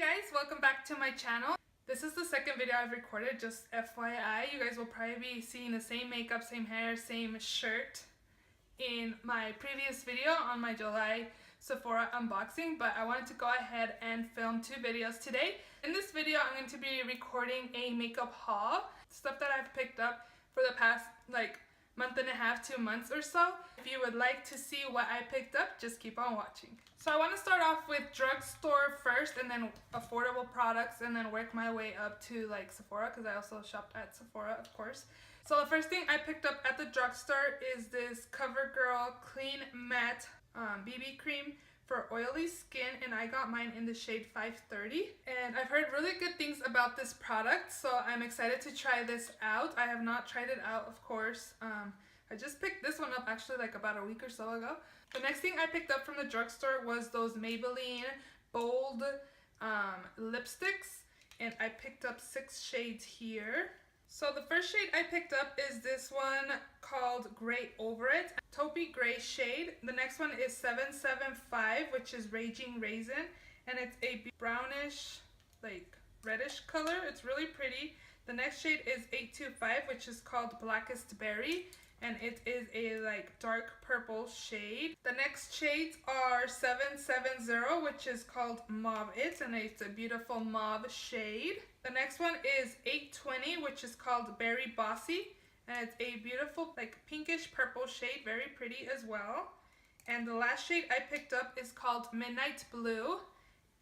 guys, welcome back to my channel. This is the second video I've recorded, just FYI. You guys will probably be seeing the same makeup, same hair, same shirt in my previous video on my July Sephora unboxing, but I wanted to go ahead and film two videos today. In this video, I'm going to be recording a makeup haul, stuff that I've picked up for the past month and a half, 2 months or so. If you would like to see what I picked up, just keep on watching. So I want to start off with drugstore first and then affordable products and then work my way up to Sephora, because I also shopped at Sephora, of course. So the first thing I picked up at the drugstore is this CoverGirl Clean Matte BB cream for oily skin, and I got mine in the shade 530. And I've heard really good things about this product, so I'm excited to try this out. I have not tried it out, of course. I just picked this one up actually about a week or so ago. The next thing I picked up from the drugstore was those Maybelline Bold lipsticks, and I picked up 6 shades here. So the first shade I picked up is this one called Gray Over It, taupey gray shade. The next one is 775, which is Raging Raisin, and it's a brownish, reddish color. It's really pretty. The next shade is 825, which is called Blackest Berry, and it is a dark purple shade. The next shades are 770, which is called Mauve It, and it's a beautiful mauve shade. The next one is 820, which is called Berry Bossy, and it's a beautiful pinkish purple shade, very pretty as well. And the last shade I picked up is called Midnight Blue,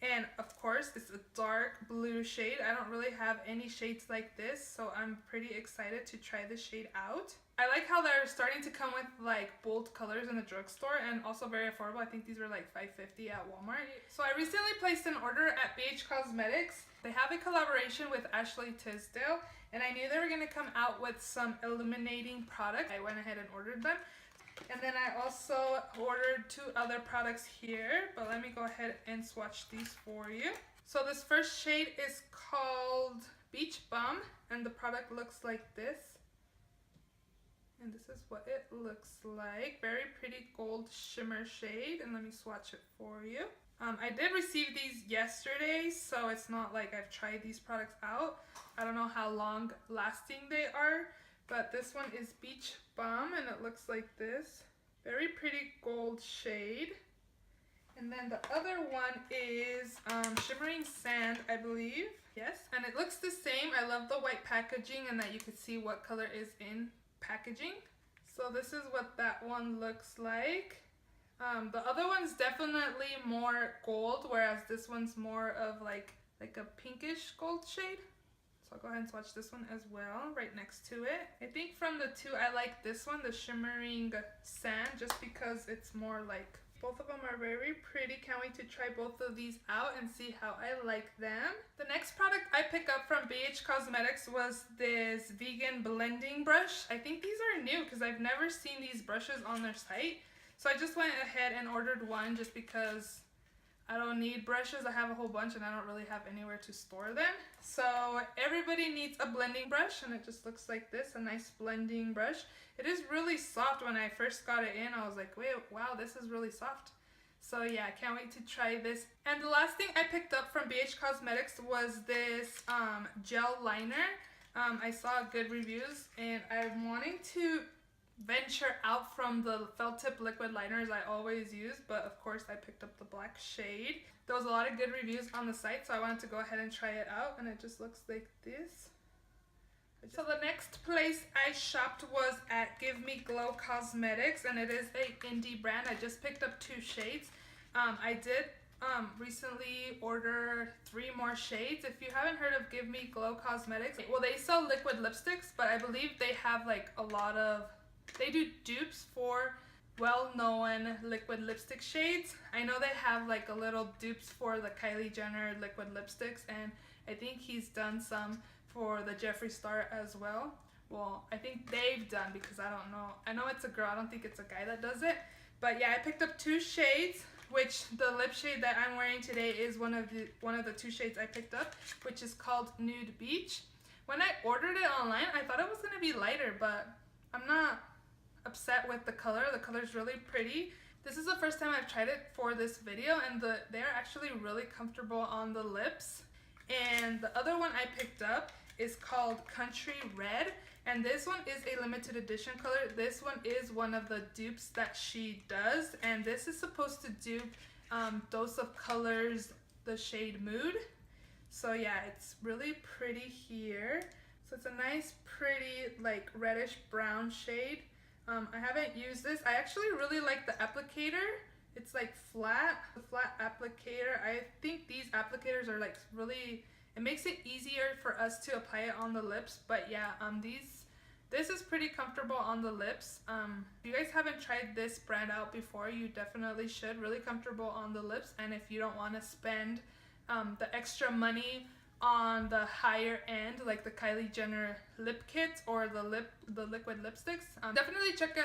and of course it's a dark blue shade. I don't really have any shades like this, so I'm pretty excited to try this shade out. I like how they're starting to come with bold colors in the drugstore, and also very affordable. I think these were $5.50 at Walmart. So I recently placed an order at BH Cosmetics. They have a collaboration with Ashley Tisdale, and I knew they were going to come out with some illuminating products. I went ahead and ordered them. And then I also ordered 2 other products here, but let me go ahead and swatch these for you. So this first shade is called Beach Bum, and the product looks like this. And this is what it looks like. Very pretty gold shimmer shade, and let me swatch it for you. I did receive these yesterday, so it's not like I've tried these products out. I don't know how long lasting they are, but this one is Beach Bum, and it looks like this. Very pretty gold shade. And then the other one is Shimmering Sand, I believe. Yes, and it looks the same. I love the white packaging and that you could see what color is in packaging. So this is what that one looks like. The other one's definitely more gold, whereas this one's more of like a pinkish gold shade. So I'll go ahead and swatch this one as well, right next to it. I think from the two, I like this one, the Shimmering Sand, just because it's more both of them are very pretty. Can't wait to try both of these out and see how I like them. The next product I picked up from BH Cosmetics was this vegan blending brush. I think these are new because I've never seen these brushes on their site. So I just went ahead and ordered one just because I don't need brushes. I have a whole bunch and I don't really have anywhere to store them. So everybody needs a blending brush, and it just looks like this, a nice blending brush. It is really soft. When I first got it in, I was like, wait, wow, this is really soft. So yeah, I can't wait to try this. And the last thing I picked up from BH Cosmetics was this gel liner. I saw good reviews, and I'm wanting to venture out from the felt tip liquid liners I always use, but of course I picked up the black shade. There was a lot of good reviews on the site, so I wanted to go ahead and try it out, and it just looks like this. So the next place I shopped was at Give Me Glow Cosmetics, and it is a indie brand. I just picked up 2 shades. I did recently order 3 more shades. If you haven't heard of Give Me Glow Cosmetics, well, they sell liquid lipsticks, but I believe they have a lot of, they do dupes for well-known liquid lipstick shades. I know they have a little dupes for the Kylie Jenner liquid lipsticks, and I think he's done some for the Jeffree Star as well. Well, I think they've done, because I don't know. I know it's a girl. I don't think it's a guy that does it. But yeah, I picked up 2 shades, which the lip shade that I'm wearing today is one of the 2 shades I picked up, which is called Nude Beach. When I ordered it online, I thought it was going to be lighter, but I'm not upset with the color. The color's really pretty. This is the first time I've tried it for this video, and they're actually really comfortable on the lips. And the other one I picked up is called Country Red, and this one is a limited edition color. This one is one of the dupes that she does, and this is supposed to dupe Dose of Colors, the shade Mood. So yeah, it's really pretty here. So it's a nice, pretty, like reddish brown shade. I haven't used this. I actually really like the applicator. It's like flat, the flat applicator. I think these applicators are like really, it makes it easier for us to apply it on the lips. But yeah, this is pretty comfortable on the lips. If you guys haven't tried this brand out before, you definitely should. Really comfortable on the lips. And if you don't want to spend the extra money on the higher end, like the Kylie Jenner lip kits or the liquid lipsticks, definitely check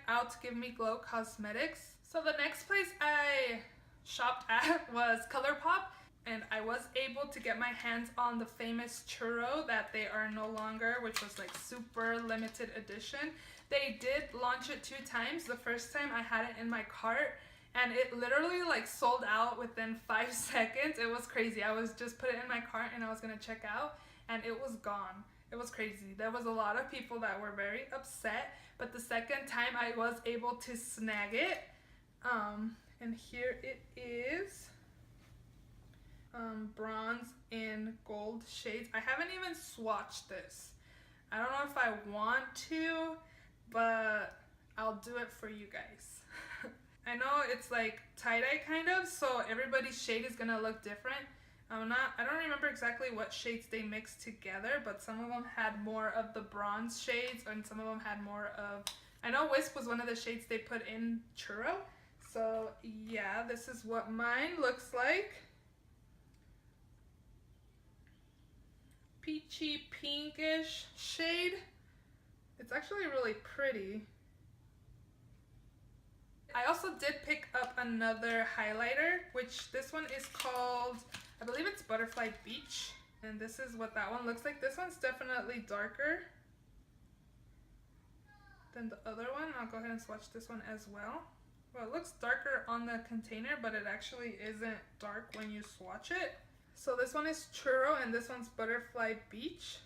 out Give Me Glow Cosmetics. So the next place I shopped at was ColourPop, and I was able to get my hands on the famous churro that they are no longer, which was like super limited edition. They did launch it 2 times. The first time I had it in my cart, and it literally like sold out within 5 seconds. It was crazy. I was just put it in my cart and I was gonna check out, and it was gone. It was crazy. There was a lot of people that were very upset, but the second time I was able to snag it. And here it is. Bronze and gold shades. I haven't even swatched this. I don't know if I want to, but I'll do it for you guys. I know it's like tie-dye kind of, so everybody's shade is gonna look different. I don't remember exactly what shades they mixed together, but some of them had more of the bronze shades and some of them had more of, I know Wisp was one of the shades they put in churro. So yeah, this is what mine looks like. Peachy pinkish shade. It's actually really pretty. I also did pick up another highlighter, which this one is called, I believe it's Butterfly Beach. And this is what that one looks like. This one's definitely darker than the other one. I'll go ahead and swatch this one as well. Well, it looks darker on the container, but it actually isn't dark when you swatch it. So this one is Churro and this one's Butterfly Beach.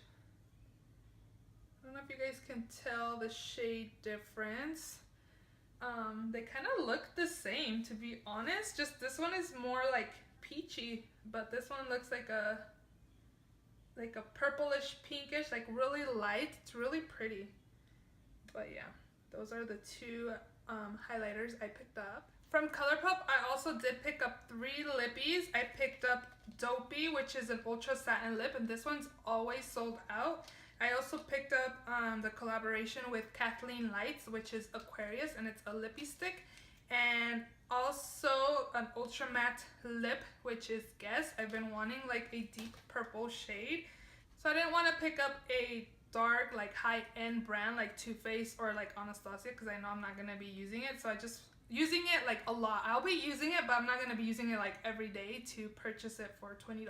I don't know if you guys can tell the shade difference. They kind of look the same, to be honest. Just this one is more like peachy, but this one looks like a purplish pinkish, like really light. It's really pretty. But yeah, those are the 2 highlighters I picked up. From ColourPop, I also did pick up 3 lippies. I picked up Dopey, which is an ultra satin lip, and this one's always sold out. I also picked up the collaboration with Kathleen Lights, which is Aquarius, and it's a lippy stick. And also an ultra matte lip, which is Guess. I've been wanting like a deep purple shade. So I didn't want to pick up a dark, like high-end brand like Too Faced or like Anastasia, because I know I'm not going to be using it. So I just using it like a lot. I'll be using it, but I'm not going to be using it like every day to purchase it for $20.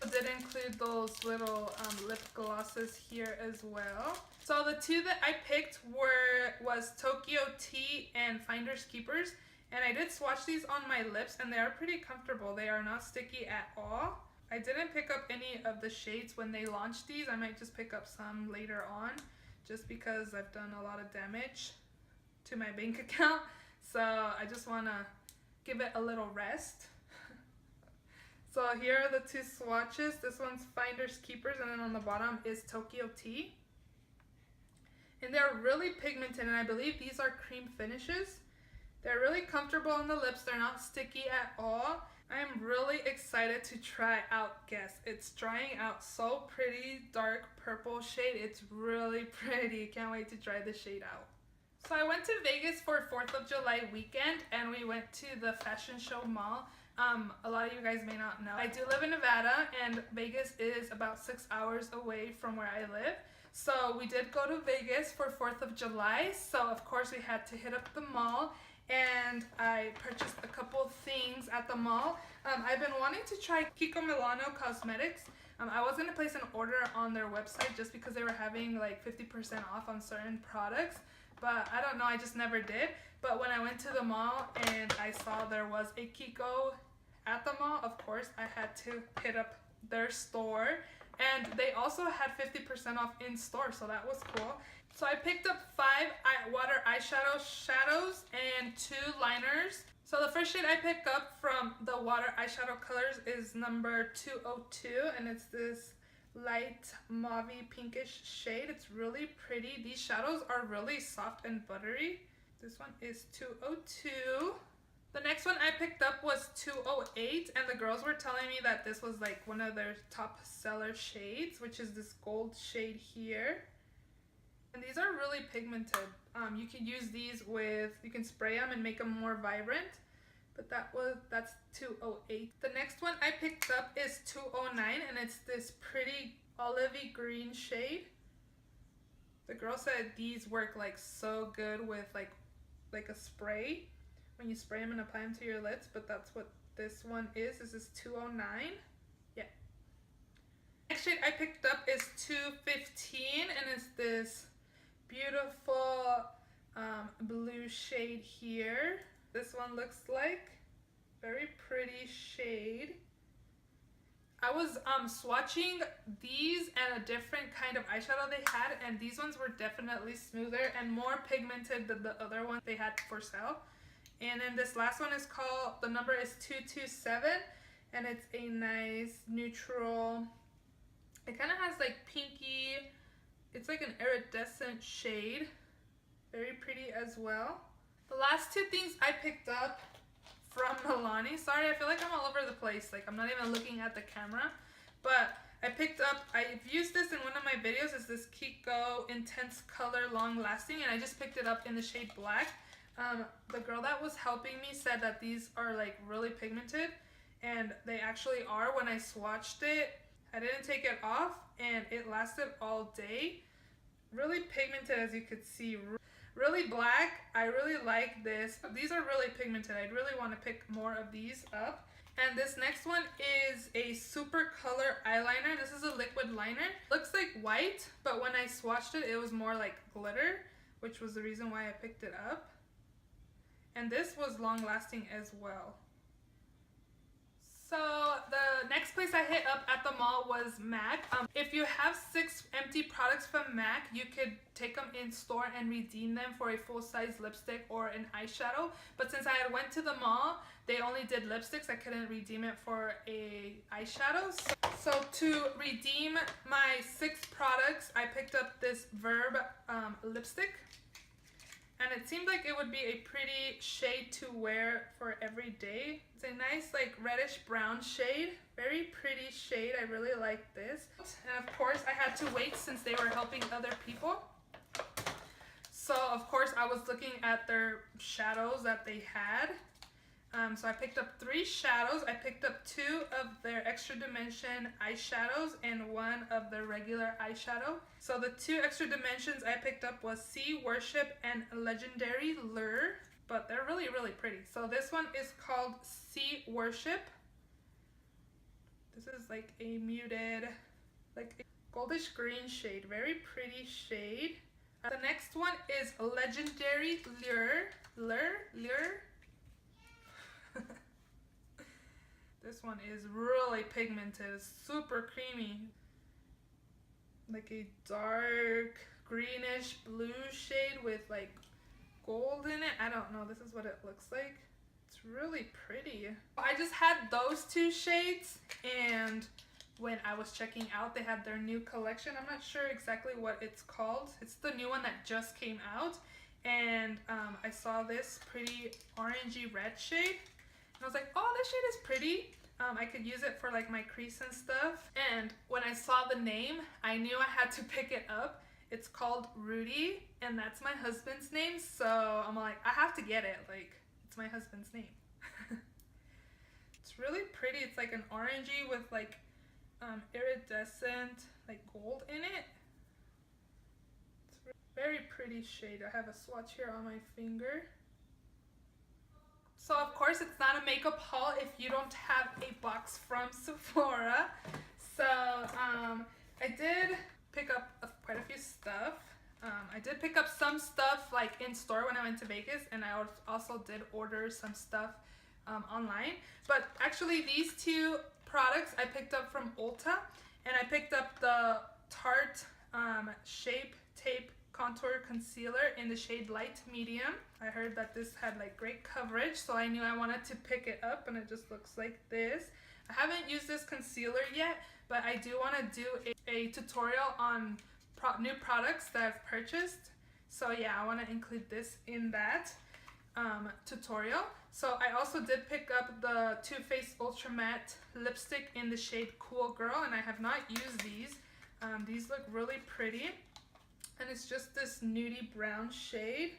I did include those little lip glosses here as well. So the 2 that I picked was Tokyo Tea and Finders Keepers, and I did swatch these on my lips and they are pretty comfortable. They are not sticky at all. I didn't pick up any of the shades when they launched these. I might just pick up some later on just because I've done a lot of damage to my bank account. So I just want to give it a little rest. So here are the 2 swatches. This one's Finders Keepers, and then on the bottom is Tokyo Tea. And they're really pigmented, and I believe these are cream finishes. They're really comfortable on the lips. They're not sticky at all. I'm really excited to try out Guess. It's drying out so pretty, dark purple shade. It's really pretty. Can't wait to try the shade out. So I went to Vegas for 4th of July weekend, and we went to the Fashion Show Mall. A lot of you guys may not know, I do live in Nevada, and Vegas is about 6 hours away from where I live. So we did go to Vegas for 4th of July. So of course we had to hit up the mall, and I purchased a couple things at the mall. I've been wanting to try Kiko Milano Cosmetics. I was going to place an order on their website just because they were having like 50% off on certain products. but I don't know, I just never did. But when I went to the mall and I saw there was a Kiko at the mall, of course I had to hit up their store, and they also had 50% off in store, so that was cool. So I picked up 5 water eyeshadow shadows and 2 liners. So the first shade I picked up from the water eyeshadow colors is number 202, and it's this light mauve pinkish shade. It's really pretty. These shadows are really soft and buttery. This one is 202. The next one I picked up was 208, and the girls were telling me that this was like one of their top seller shades, which is this gold shade here. And these are really pigmented. You can use these with, you can spray them and make them more vibrant. But that's 208. The next one I picked up is 209, and it's this pretty olivey green shade. The girl said these work like so good with like a spray when you spray them and apply them to your lips, but that's what this one is. This is 209. Yeah. Next shade I picked up is 215, and it's this beautiful blue shade here. This one looks like very pretty shade. I was swatching these and a different kind of eyeshadow they had, and these ones were definitely smoother and more pigmented than the other one they had for sale. And then this last one is called, the number is 227, and it's a nice neutral, it kind of has like pinky, it's like an iridescent shade. Very pretty as well. The last 2 things I picked up from Milano. Sorry, I feel like I'm all over the place. Like I'm not even looking at the camera. But I picked up, I've used this in one of my videos. It's this Kiko Intense Color Long Lasting, and I just picked it up in the shade black. The girl that was helping me said that these are like really pigmented, and they actually are. When I swatched it, I didn't take it off and it lasted all day. Really pigmented, as you could see. Really black. I really like this. These are really pigmented. I'd really want to pick more of these up. And this next one is a super color eyeliner. This is a liquid liner. Looks like white, but when I swatched it, it was more like glitter, which was the reason why I picked it up. And this was long lasting as well. So the next place I hit up at the mall was MAC. If you have 6 empty products from MAC, you could take them in store and redeem them for a full-size lipstick or an eyeshadow. But since I had went to the mall, they only did lipsticks. I couldn't redeem it for a eyeshadow. So to redeem my 6 products, I picked up this Verb lipstick. And it seemed like it would be a pretty shade to wear for every day. It's a nice like reddish brown shade. Very pretty shade. I really like this. And of course I had to wait since they were helping other people. So of course I was looking at their shadows that they had. So I picked up 3 shadows. I picked up 2 of their extra dimension eyeshadows and 1 of their regular eyeshadow. So the 2 extra dimensions I picked up was Sea Worship and Legendary Lure, but they're really, really pretty. So this one is called Sea Worship. This is like a muted, like a goldish green shade. Very pretty shade. The next one is Legendary Lure. This one is really pigmented, it's super creamy. Like a dark greenish blue shade with like gold in it. I don't know, this is what it looks like. It's really pretty. I just had those 2 shades, and when I was checking out, they had their new collection. I'm not sure exactly what it's called. It's the new one that just came out, and I saw this pretty orangey red shade. I was like, oh, this shade is pretty. I could use it for like my crease and stuff. And when I saw the name, I knew I had to pick it up. It's called Rudy, and that's my husband's name. So I'm like, I have to get it. Like, it's my husband's name. It's really pretty. It's like an orangey with like iridescent like gold in it. It's a very pretty shade. I have a swatch here on my finger. So of course it's not a makeup haul if you don't have a box from Sephora. So I did pick up quite a few stuff. I did pick up some stuff like in store when I went to Vegas, and I also did order some stuff online. But actually these two products I picked up from Ulta, and I picked up the Tarte Shape Tape Contour Concealer in the shade Light Medium. I heard that this had like great coverage, so I knew I wanted to pick it up, and it just looks like this. I haven't used this concealer yet, but I do want to do a tutorial on new products that I've purchased. So yeah, I want to include this in that tutorial. So I also did pick up the Too Faced Ultra Matte lipstick in the shade Cool Girl, and I have not used these. These look really pretty, and it's just this nudie brown shade.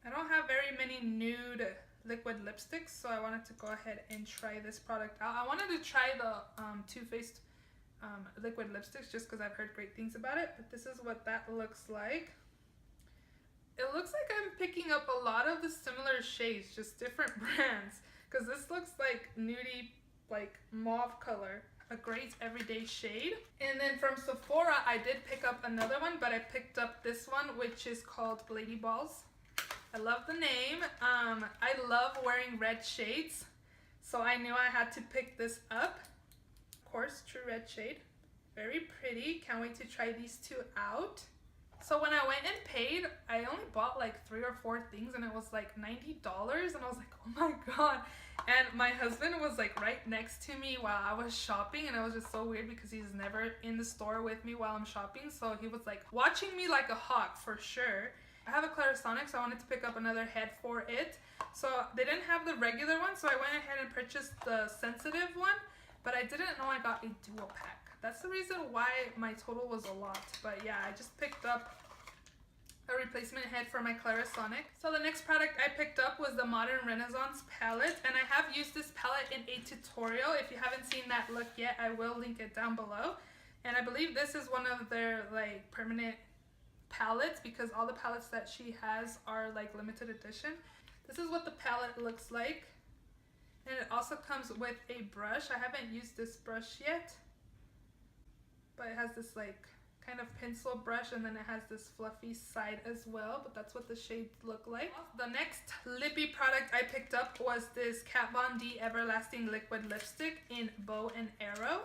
I don't have very many nude liquid lipsticks, so I wanted to go ahead and try this product out. I wanted to try the Too Faced liquid lipsticks just because I've heard great things about it, but this is what that looks like. It looks like I'm picking up a lot of the similar shades, just different brands, because this looks like nudie, like mauve color, a great everyday shade. And then from Sephora, I did pick up another one, but I picked up this one, which is called Lady Balls. I love the name. I love wearing red shades, so I knew I had to pick this up. Of course, true red shade. Very pretty. Can't wait to try these two out. So when I went and paid, I only bought like 3 or 4 things, and it was like $90, and I was like, oh my god. And my husband was like right next to me while I was shopping, and it was just so weird because he's never in the store with me while I'm shopping, so he was like watching me like a hawk for sure. I have a Clarisonic, so I wanted to pick up another head for it. So they didn't have the regular one, so I went ahead and purchased the sensitive one, but I didn't know I got a dual pack. That's the reason why my total was a lot. But yeah, I just picked up a replacement head for my Clarisonic. So the next product I picked up was the Modern Renaissance palette, and I have used this palette in a tutorial. If you haven't seen that look yet, I will link it down below. And I believe this is one of their like permanent palettes, because all the palettes that she has are like limited edition. This is what the palette looks like, and it also comes with a brush. I haven't used this brush yet, but it has this like kind of pencil brush, and then it has this fluffy side as well, but that's what the shades look like. The next lippy product I picked up was this Kat Von D Everlasting Liquid Lipstick in Bow and Arrow,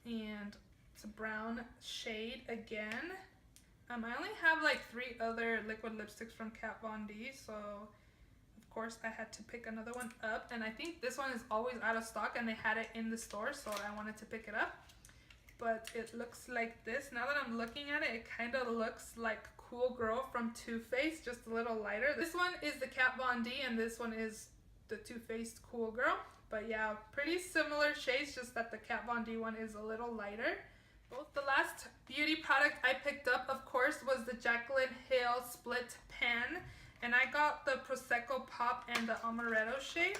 and it's a brown shade again. I only have like 3 other liquid lipsticks from Kat Von D, so of course I had to pick another one up, and I think this one is always out of stock, and they had it in the store, so I wanted to pick it up. But it looks like this. Now that I'm looking at it, it kind of looks like Cool Girl from Too Faced, just a little lighter. This one is the Kat Von D, and this one is the Too Faced Cool Girl. But yeah, pretty similar shades, just that the Kat Von D one is a little lighter. The last beauty product I picked up, of course, was the Jaclyn Hill Split Pen, and I got the Prosecco Pop and the Amaretto shade.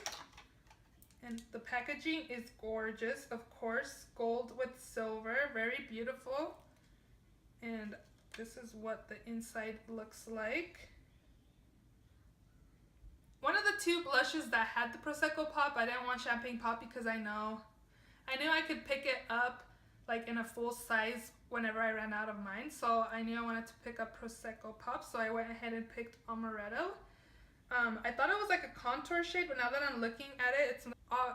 And the packaging is gorgeous, of course, gold with silver, very beautiful. And this is what the inside looks like. One of the 2 blushes that had the Prosecco Pop, I didn't want Champagne Pop because I knew I could pick it up like in a full size whenever I ran out of mine. So I knew I wanted to pick up Prosecco Pop, so I went ahead and picked Amaretto. I thought it was like a contour shade, but now that I'm looking at it, it's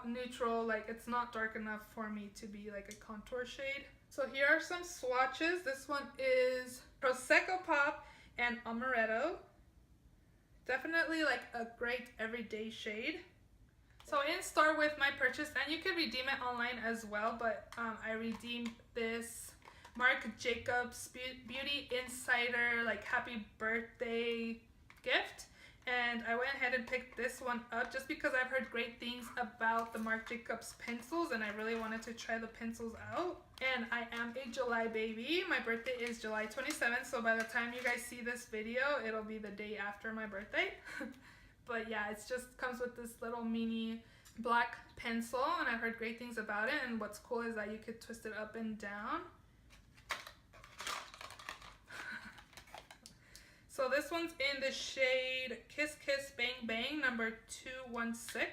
neutral, like it's not dark enough for me to be like a contour shade. So here are some swatches. This one is Prosecco Pop and Amaretto. Definitely like a great everyday shade. So in store with my purchase, and you can redeem it online as well, but I redeemed this Marc Jacobs Beauty Insider like happy birthday gift. And I went ahead and picked this one up just because I've heard great things about the Marc Jacobs pencils, and I really wanted to try the pencils out. And I am a July baby. My birthday is July 27th, so by the time you guys see this video, it'll be the day after my birthday. But yeah, it just comes with this little mini black pencil, and I've heard great things about it. And what's cool is that you could twist it up and down. So this one's in the shade Kiss Kiss Bang Bang number 216.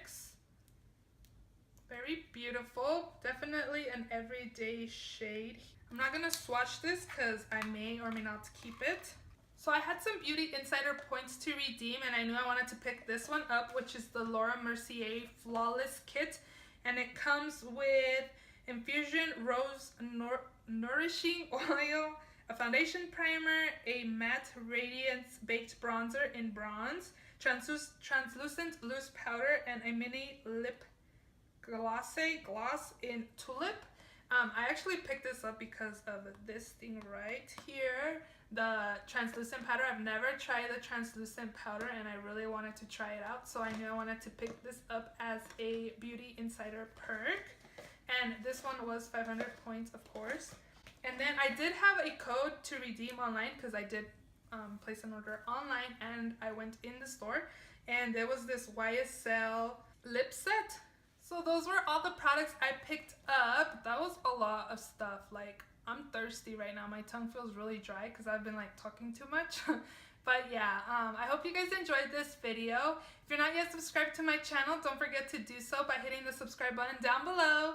Very beautiful. Definitely an everyday shade. I'm not going to swatch this because I may or may not keep it. So I had some Beauty Insider points to redeem, and I knew I wanted to pick this one up, which is the Laura Mercier Flawless Kit. And it comes with Infusion Rose Nourishing Oil, a foundation primer, a matte radiance baked bronzer in bronze, translucent loose powder, and a mini lip gloss in tulip. I actually picked this up because of this thing right here, the translucent powder. I've never tried the translucent powder and I really wanted to try it out, so I knew I wanted to pick this up as a Beauty Insider perk. And this one was 500 points, of course. And then I did have a code to redeem online because I did place an order online and I went in the store, and there was this YSL lip set. So those were all the products I picked up. That was a lot of stuff. Like, I'm thirsty right now. My tongue feels really dry because I've been like talking too much. But yeah, I hope you guys enjoyed this video. If you're not yet subscribed to my channel, don't forget to do so by hitting the subscribe button down below.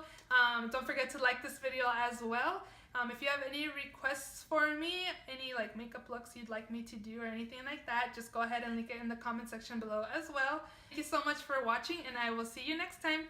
Don't forget to like this video as well. If you have any requests for me, any like makeup looks you'd like me to do or anything like that, just go ahead and link it in the comment section below as well. Thank you so much for watching, and I will see you next time.